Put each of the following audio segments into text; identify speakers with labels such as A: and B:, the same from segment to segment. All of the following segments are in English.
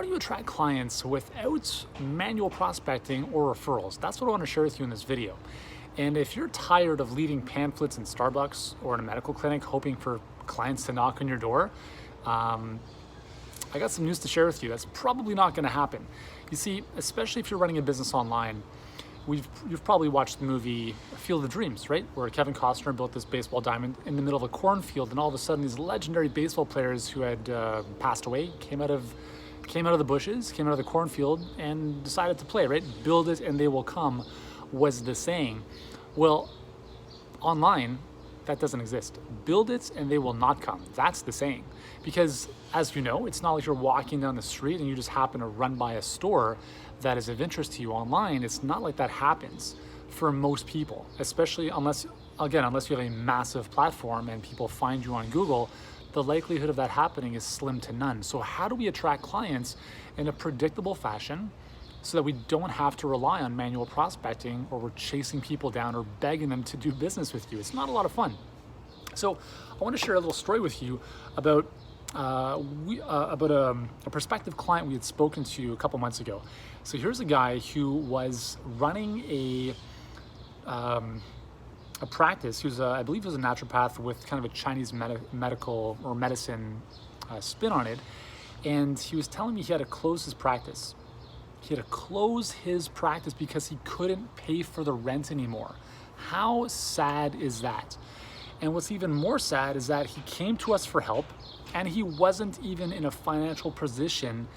A: how do you attract clients without manual prospecting or referrals? That's what I want to share with you in this video. And if you're tired of leaving pamphlets in Starbucks or in a medical clinic hoping for clients to knock on your door, I got some news to share with you. That's probably not going to happen. You see, especially if you're running a business online, you've probably watched the movie Field of Dreams, right? Where Kevin Costner built this baseball diamond in the middle of a cornfield, and all of a sudden these legendary baseball players who had passed away came out of the bushes, came out of the cornfield, and decided to play, right? Build it and they will come was the saying. Well, online, that doesn't exist. Build it and they will not come. That's the saying. Because as you know, it's not like you're walking down the street and you just happen to run by a store that is of interest to you online. It's not like that happens for most people, especially unless you have a massive platform and people find you on Google. The likelihood of that happening is slim to none. So how do we attract clients in a predictable fashion so that we don't have to rely on manual prospecting, or we're chasing people down or begging them to do business with you? It's not a lot of fun. So I want to share a little story with you about a prospective client we had spoken to a couple months ago. So here's a guy who was running a practice. He was, I believe, he was a naturopath with kind of a Chinese medical or medicine spin on it. And he was telling me he had to close his practice. He had to close his practice because he couldn't pay for the rent anymore. How sad is that? And what's even more sad is that he came to us for help, and he wasn't even in a financial position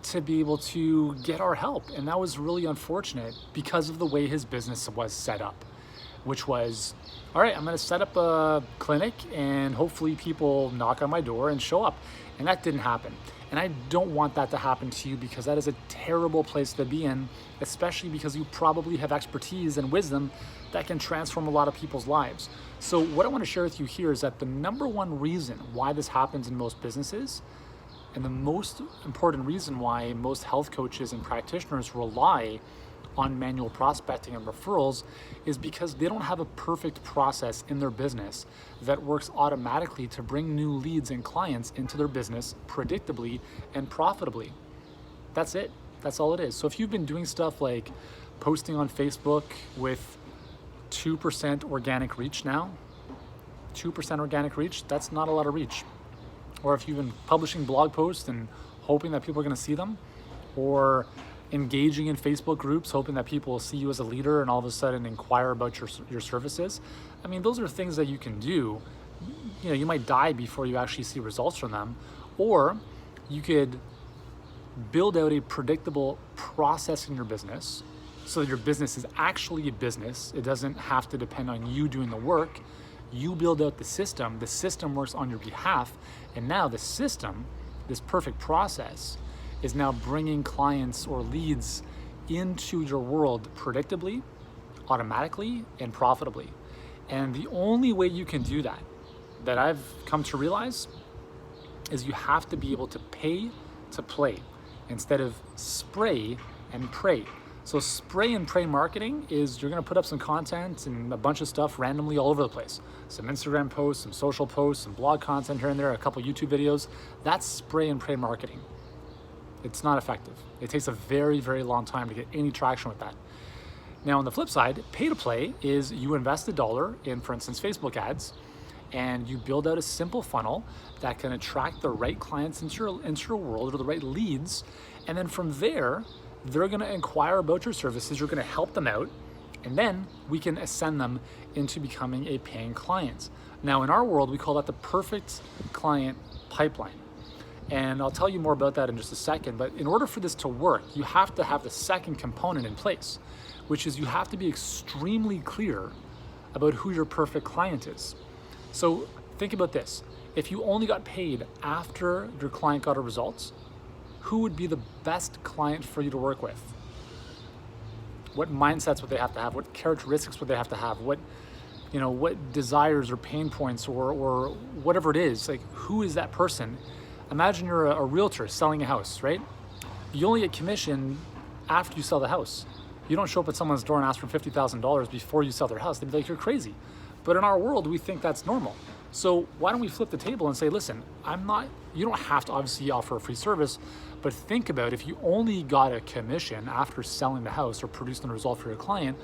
A: to be able to get our help. And that was really unfortunate because of the way his business was set up, which was, all right, I'm gonna set up a clinic and hopefully people knock on my door and show up. And that didn't happen. And I don't want that to happen to you, because that is a terrible place to be in, especially because you probably have expertise and wisdom that can transform a lot of people's lives. So what I want to share with you here is that the number one reason why this happens in most businesses, and the most important reason why most health coaches and practitioners rely on manual prospecting and referrals, is because they don't have a perfect process in their business that works automatically to bring new leads and clients into their business predictably and profitably. That's it. That's all it is. So if you've been doing stuff like posting on Facebook with 2% organic reach now, 2% organic reach, that's not a lot of reach. Or if you've been publishing blog posts and hoping that people are going to see them, or engaging in Facebook groups, hoping that people will see you as a leader and all of a sudden inquire about your services. I mean, those are things that you can do. You know, you might die before you actually see results from them, or you could build out a predictable process in your business so that your business is actually a business. It doesn't have to depend on you doing the work. You build out the system works on your behalf, and now the system, this perfect process, is now bringing clients or leads into your world predictably, automatically, and profitably. And the only way you can do that I've come to realize, is you have to be able to pay to play instead of spray and pray. So spray and pray marketing is you're gonna put up some content and a bunch of stuff randomly all over the place. Some Instagram posts, some social posts, some blog content here and there, a couple YouTube videos. That's spray and pray marketing. It's not effective. It takes a very, very long time to get any traction with that. Now on the flip side, pay to play is you invest $1 in, for instance, Facebook ads, and you build out a simple funnel that can attract the right clients into your world, or the right leads. And then from there, they're gonna inquire about your services, you're gonna help them out, and then we can ascend them into becoming a paying client. Now in our world, we call that the perfect client pipeline. And I'll tell you more about that in just a second, but in order for this to work, you have to have the second component in place, which is you have to be extremely clear about who your perfect client is. So think about this. If you only got paid after your client got a result, who would be the best client for you to work with? What mindsets would they have to have? What characteristics would they have to have? What desires or pain points or whatever it is, like who is that person? Imagine you're a realtor selling a house, right? You only get commission after you sell the house. You don't show up at someone's door and ask for $50,000 before you sell their house. They'd be like, you're crazy. But in our world, we think that's normal. So why don't we flip the table and say, listen, you don't have to obviously offer a free service, But think about if you only got a commission after selling the house or producing the result for your client,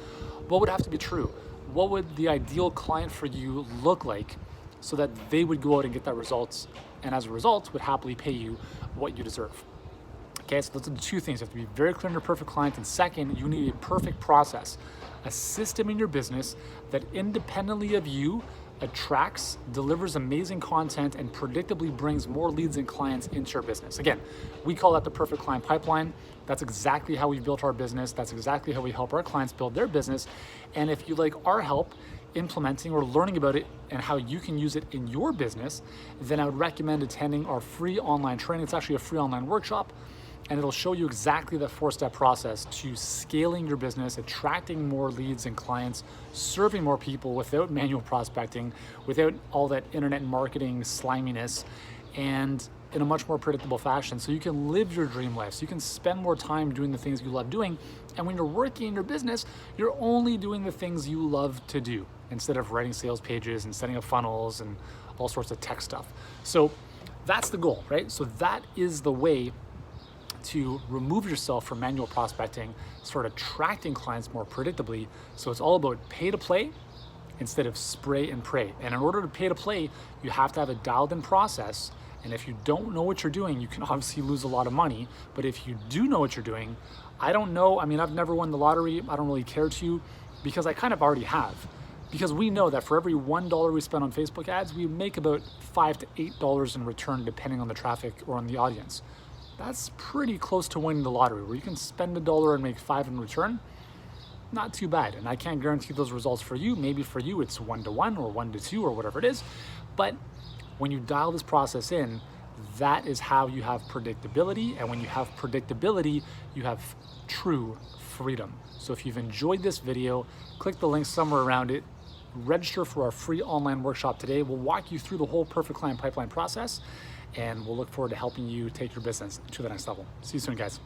A: what would have to be true? What would the ideal client for you look like so that they would go out and get that results, and as a result would happily pay you what you deserve? Okay, so those are the two things. You have to be very clear on your perfect client, and second, you need a perfect process, a system in your business that independently of you attracts, delivers amazing content, and predictably brings more leads and clients into your business. Again, we call that the perfect client pipeline. That's exactly how we built our business. That's exactly how we help our clients build their business. And if you like our help implementing or learning about it and how you can use it in your business, then I would recommend attending our free online training. It's actually a free online workshop, and it'll show you exactly the 4-step process to scaling your business, attracting more leads and clients, serving more people without manual prospecting, without all that internet marketing sliminess, and in a much more predictable fashion. So you can live your dream life. So you can spend more time doing the things you love doing. And when you're working in your business, you're only doing the things you love to do instead of writing sales pages and setting up funnels and all sorts of tech stuff. So that's the goal, right? So that is the way to remove yourself from manual prospecting, start attracting clients more predictably. So it's all about pay to play instead of spray and pray. And in order to pay to play, you have to have a dialed in process. And if you don't know what you're doing, you can obviously lose a lot of money. But if you do know what you're doing, I don't know. I mean, I've never won the lottery. I don't really care to, because I kind of already have. Because we know that for every $1 we spend on Facebook ads, we make about $5 to $8 in return, depending on the traffic or on the audience. That's pretty close to winning the lottery, where you can spend $1 and make $5 in return. Not too bad. And I can't guarantee those results for you. Maybe for you it's 1-to-1 or 1-to-2 or whatever it is. But when you dial this process in, that is how you have predictability. And when you have predictability, you have true freedom. So if you've enjoyed this video, click the link somewhere around it. Register for our free online workshop today. We'll walk you through the whole perfect client pipeline process, and we'll look forward to helping you take your business to the next level. See you soon, guys.